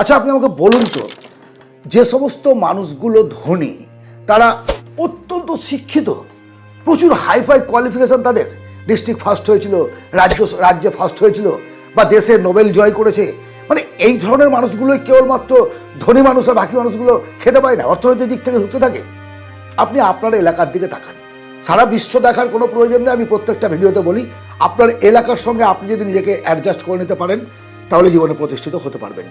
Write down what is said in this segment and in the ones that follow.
আচ্ছা, আপনি আমাকে বলুন তো, যে সমস্ত মানুষগুলো ধনী তারা অত্যন্ত শিক্ষিত, প্রচুর হাইফাই কোয়ালিফিকেশন, তাদের ডিস্ট্রিক্ট ফার্স্ট হয়েছিল, রাজ্যে ফার্স্ট হয়েছিল, বা দেশে নোবেল জয় করেছে, মানে এই ধরনের মানুষগুলোই কেবলমাত্র ধনী মানুষ, আর বাকি মানুষগুলো খেতে পায় না, অর্থনৈতিক দিক থেকে ঢুকতে থাকে। আপনি আপনার এলাকার দিকে তাকান। সারা বিশ্ব দেখার কোনো প্রয়োজন নেই। আমি প্রত্যেকটা ভিডিওতে বলি, আপনার এলাকার সঙ্গে আপনি যদি নিজেকে অ্যাডজাস্ট করে নিতে পারেন তাহলে জীবনে প্রতিষ্ঠিত হতে পারবেন।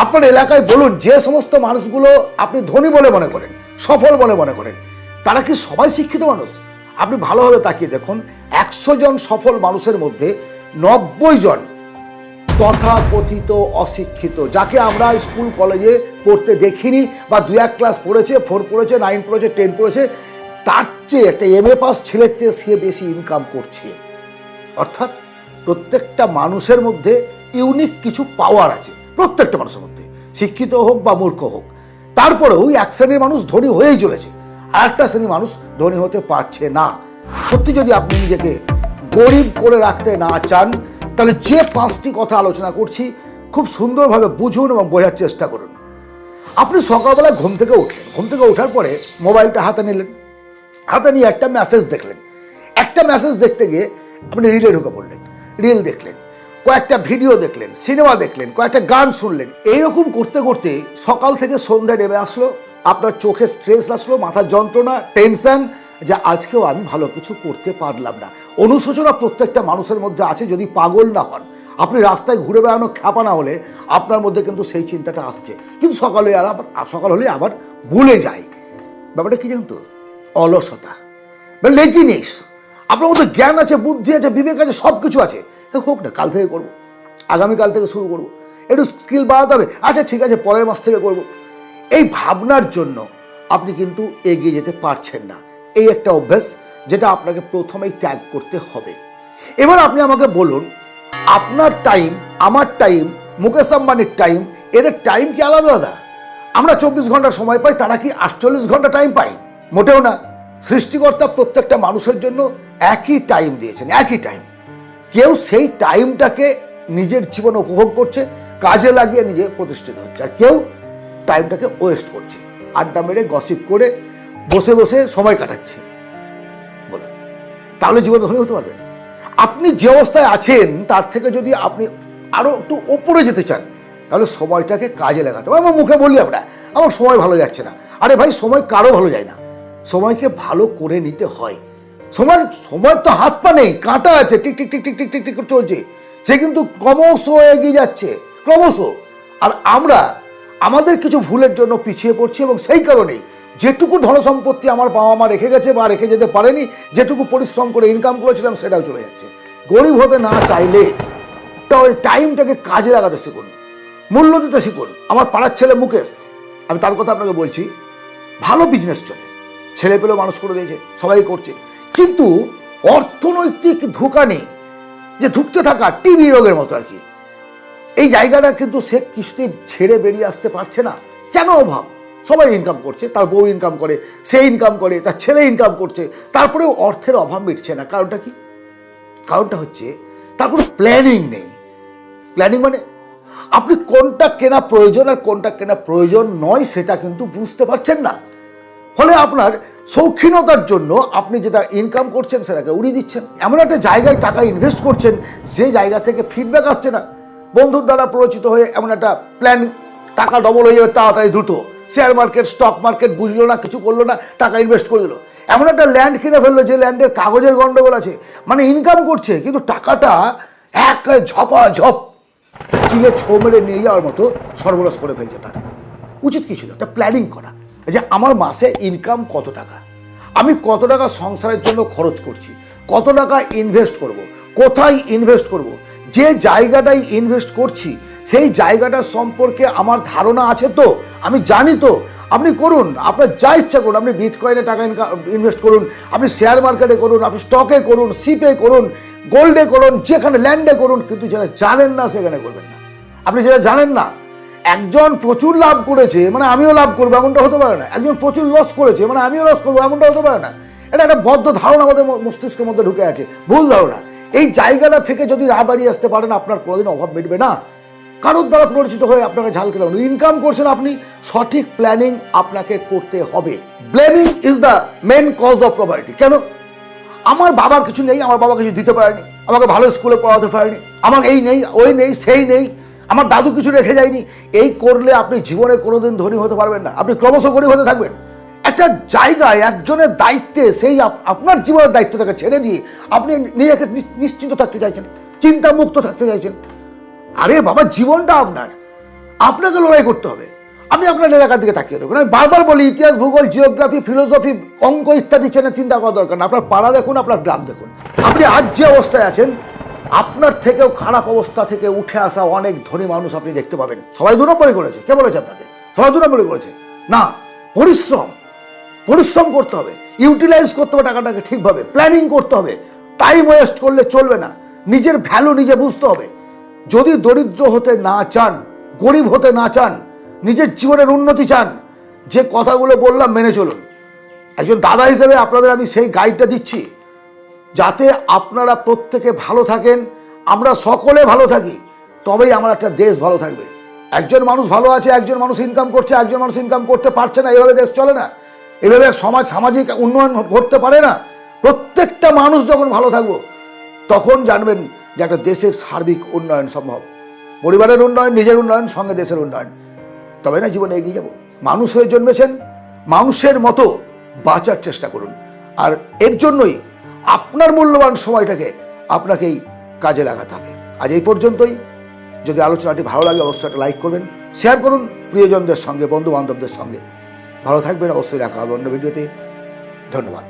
আপনার এলাকায় বলুন, যে সমস্ত মানুষগুলো আপনি ধনী বলে মনে করেন, সফল বলে মনে করেন, তারা কি সবাই শিক্ষিত মানুষ? আপনি ভালোভাবে তাকিয়ে দেখুন, 100 জন সফল মানুষের মধ্যে 90 জন তথাকথিত অশিক্ষিত, যাকে আমরা স্কুল কলেজে পড়তে দেখিনি, বা 2-1 ক্লাস পড়েছে, 4 পড়েছে, 9 পড়েছে, 10 পড়েছে, তার চেয়ে একটা MA পাস ছেলের চেয়ে সে বেশি ইনকাম করছে। অর্থাৎ প্রত্যেকটা মানুষের মধ্যে ইউনিক কিছু পাওয়ার আছে, প্রত্যেকটা মানুষের মধ্যে, শিক্ষিত হোক বা মূর্খ হোক। তারপরেও এক শ্রেণীর মানুষ ধনী হয়েই চলেছে, আর একটা শ্রেণীর মানুষ ধনী হতে পারছে না। সত্যি যদি আপনি নিজেকে গরিব করে রাখতে না চান, তাহলে যে 5টি কথা আলোচনা করছি খুব সুন্দরভাবে বুঝুন এবং বোঝার চেষ্টা করুন। আপনি সকালবেলায় ঘুম থেকে উঠলেন, ঘুম থেকে ওঠার পরে মোবাইলটা হাতে নিলেন, হাতে নিয়ে একটা মেসেজ দেখলেন। একটা মেসেজ দেখতে গিয়ে আপনি রিলে ঢুকে পড়লেন, রিল দেখলেন, কয়েকটা ভিডিও দেখলেন, সিনেমা দেখলেন, কয়েকটা গান শুনলেন। এইরকম করতে করতে সকাল থেকে সন্ধ্যা নেমে আসলো, আপনার চোখে স্ট্রেস আসলো, মাথার যন্ত্রণা, টেনশন, যে আজকেও আমি ভালো কিছু করতে পারলাম না। অনুশোচনা প্রত্যেকটা মানুষের মধ্যে আছে, যদি পাগল না হন। আপনি রাস্তায় ঘুরে বেড়ানো খ্যাপা না হলে আপনার মধ্যে কিন্তু সেই চিন্তাটা আসছে, কিন্তু সকাল হলে আবার ভুলে যায়। ব্যাপারটা কি জানেন তো? অলসতা বা লেজিনেস। আপনার মধ্যে জ্ঞান আছে, বুদ্ধি আছে, বিবেক আছে, সব কিছু আছে, হোক না, কাল থেকে করবো, আগামীকাল থেকে শুরু করবো, একটু স্কিল বাড়াতে হবে, আচ্ছা ঠিক আছে পরের মাস থেকে করবো। এই ভাবনার জন্য আপনি কিন্তু এগিয়ে যেতে পারছেন না। এই একটা অভ্যাস, যেটা আপনাকে প্রথমেই ত্যাগ করতে হবে। এবার আপনি আমাকে বলুন, আপনার টাইম, আমার টাইম, মুকেশ আম্বানির টাইম, এদের টাইম কি আলাদা আলাদা? আমরা 24 ঘন্টা সময় পাই, তারা কি 48 ঘন্টা টাইম পাই? মোটেও না। সৃষ্টিকর্তা প্রত্যেকটা মানুষের জন্য একই টাইম দিয়েছেন, একই টাইম। কেউ সেই টাইমটাকে নিজের জীবনে উপভোগ করছে, কাজে লাগিয়ে নিজে প্রতিষ্ঠিত হচ্ছে, আর কেউ টাইমটাকে ওয়েস্ট করছে, আড্ডা মেরে গসিপ করে বসে বসে সময় কাটাচ্ছে। বলুন, তাহলে জীবনে ধনী হতে পারবেন? আপনি যে অবস্থায় আছেন তার থেকে যদি আপনি আরো একটু ওপরে যেতে চান, তাহলে সময়টাকে কাজে লাগাতে হবে। আমার মুখে বলি আমরা, আমার সময় ভালো যাচ্ছে না। আরে ভাই, সময় কারো ভালো যায় না, সময়কে ভালো করে নিতে হয়। সময় তো হাত পা নেই, কাঁটা আছে, tick tick tick tick tick tick tick করে চলছে, সে কিন্তু ক্রমশ এগিয়ে যাচ্ছে, ক্রমশ। আর আমরা আমাদের কিছু ভুলের জন্য পিছিয়ে পড়ছি, এবং সেই কারণেই যেটুকু ধনসম্পত্তি আমার বাবা মা রেখে গেছে বা রেখে যেতে পারেনি, যেটুকু পরিশ্রম করে ইনকাম করেছিলাম, সেটাও চলে যাচ্ছে। গরিব হতে না চাইলে ওই টাইমটাকে কাজে লাগাতে শিখুন, মূল্য দিতে শিখুন। আমার পাড়ার ছেলে মুকেশ, আমি তার কথা আপনাকে বলছি, ভালো বিজনেস চলে, ছেলে পেলেও মানুষ করে দিয়েছে, সবাই করছে, কিন্তু অর্থনৈতিক ধোঁকা নেই, যে ধুঁকতে থাকা টিবি রোগের মতো আর কি। এই জায়গাটা কিন্তু সে কিছুতেই ছেড়ে বেরিয়ে আসতে পারছে না। কেন? অভাব। সবাই ইনকাম করছে, তার বউ ইনকাম করে, সে ইনকাম করে, তার ছেলে ইনকাম করছে, তারপরেও অর্থের অভাব মিটছে না। কারণটা কি? কারণটা হচ্ছে তার কোনো প্ল্যানিং নেই। প্ল্যানিং মানে আপনি কোনটা কেনা প্রয়োজন আর কোনটা কেনা প্রয়োজন নয় সেটা কিন্তু বুঝতে পারছেন না। ফলে আপনার শৌখিনতার জন্য আপনি যেটা ইনকাম করছেন সেটাকে উড়িয়ে দিচ্ছেন। এমন একটা জায়গায় টাকা ইনভেস্ট করছেন যে জায়গা থেকে ফিডব্যাক আসছে না। বন্ধুর দ্বারা প্ররোচিত হয়ে এমন একটা প্ল্যান, টাকা ডবল হয়ে যাবে তাড়াতাড়ি দ্রুত, শেয়ার মার্কেট, স্টক মার্কেট বুঝলো না, কিছু করলো না, টাকা ইনভেস্ট করে দিল। এমন একটা ল্যান্ড কিনে ফেললো যে ল্যান্ডের কাগজের গন্ডগোল আছে, মানে ইনকাম করছে কিন্তু টাকাটা এক ঝপাঝপ চিলে ছো মেরে নিয়ে যাওয়ার মতো সর্বনাশ করে ফেলছে। তার উচিত কি ছিল? একটা প্ল্যানিং করা, যে আমার মাসে ইনকাম কত টাকা, আমি কত টাকা সংসারের জন্য খরচ করছি, কত টাকা ইনভেস্ট করব, কোথায় ইনভেস্ট করব, যে জায়গাটাই ইনভেস্ট করছি সেই জায়গাটা সম্পর্কে আমার ধারণা আছে তো, আমি জানি তো। আপনি করুন, আপনার যা ইচ্ছা করুন, আপনি বিটকয়েনে টাকা ইনভেস্ট করুন, আপনি শেয়ার মার্কেটে করুন, আপনি স্টকে করুন, শিপে করুন, গোল্ডে করুন, যেখানে ল্যান্ডে করুন, কিন্তু যারা জানেন না সেখানে করবেন না। আপনি যেটা জানেন না, একজন প্রচুর লাভ করেছে মানে আমিও লাভ করবো এমনটা হতে পারে না, একজন প্রচুর লস করেছে মানে আমিও লস করবো এমনটা হতে পারে না। এটা একটা বদ্ধ ধারণা আমাদের মস্তিষ্কের মধ্যে ঢুকে আছে, ভুল ধারণা। এই জায়গাটা থেকে যদি বাড়িয়ে আসতে পারেন, আপনার কোনোদিন অভাব মিটবে না। কারোর দ্বারা প্ররোচিত হয়ে আপনাকে ঝাল খেতে হবে। ইনকাম করছেন আপনি, সঠিক প্ল্যানিং আপনাকে করতে হবে। Blaming is the main cause of poverty. কেন? আমার বাবার কিছু নেই, আমার বাবা কিছু দিতে পারেনি, আমাকে ভালো স্কুলে পড়াতে পারেনি, আমার এই নেই, ওই নেই, সেই নেই, আমার দাদু কিছু রেখে যায়নি। এই করলে আপনি জীবনে কোনোদিন ধনী হতে পারবেন না, আপনি ক্রমশ গরিব হতে থাকবেন। একটা জায়গায় একজনের দায়িত্বে, সেই আপনার জীবনের দায়িত্বটাকে ছেড়ে দিয়ে আপনি নিজেকে নিশ্চিন্ত থাকতে চাইছেন, চিন্তামুক্ত থাকতে চাইছেন। আরে বাবা, জীবনটা আপনার, আপনাকে লড়াই করতে হবে। আপনি আপনার এলাকার দিকে তাকিয়ে দেখুন। আমি বারবার বলি, ইতিহাস, ভূগোল, জিওগ্রাফি, ফিলোসফি, অঙ্ক ইত্যাদি চিন্তা করা দরকার না। আপনার পাড়া দেখুন, আপনার গ্রাম দেখুন। আপনি আজ যে অবস্থায় আছেন, আপনার থেকেও খারাপ অবস্থা থেকে উঠে আসা অনেক ধনী মানুষ আপনি দেখতে পাবেন। সবাই 2 নম্বরই করেছে। কে বলেছে আপনাকে সবাই 2 নম্বরই করেছে? না, পরিশ্রম করতে হবে, ইউটিলাইজ করতে হবে টাকাটাকে ঠিকভাবে, প্ল্যানিং করতে হবে। টাইম ওয়েস্ট করলে চলবে না। নিজের ভ্যালু নিজে বুঝতে হবে। যদি দরিদ্র হতে না চান, গরিব হতে না চান, নিজের জীবনের উন্নতি চান, যে কথাগুলো বললাম মেনে চলুন। একজন দাদা হিসেবে আপনাদের আমি সেই গাইডটা দিচ্ছি, যাতে আপনারা প্রত্যেকে ভালো থাকেন, আমরা সকলে ভালো থাকি, তবেই আমার একটা দেশ ভালো থাকবে। একজন মানুষ ভালো আছে, একজন মানুষ ইনকাম করছে, একজন মানুষ ইনকাম করতে পারছে না, এভাবে দেশ চলে না, এভাবে সামাজিক উন্নয়ন ঘটতে পারে না। প্রত্যেকটা মানুষ যখন ভালো থাকবো, তখন জানবেন যে একটা দেশের সার্বিক উন্নয়ন সম্ভব। পরিবারের উন্নয়ন, নিজের উন্নয়ন, সঙ্গে দেশের উন্নয়ন, তবে না জীবনে এগিয়ে যাব। মানুষ হয়ে জন্মেছেন, মানুষের মতো বাঁচার চেষ্টা করুন। আর এর জন্যই আপনার মূল্যবান সময়টাকে আপনাকেই কাজে লাগাতে হবে। আজ এই পর্যন্তই। যদি আলোচনাটি ভালো লাগে অবশ্যই একটা লাইক করবেন, শেয়ার করুন প্রিয়জনদের সঙ্গে, বন্ধু বান্ধবদের সঙ্গে। ভালো থাকবেন, অবশ্যই দেখা হবে অন্য ভিডিওতে। ধন্যবাদ।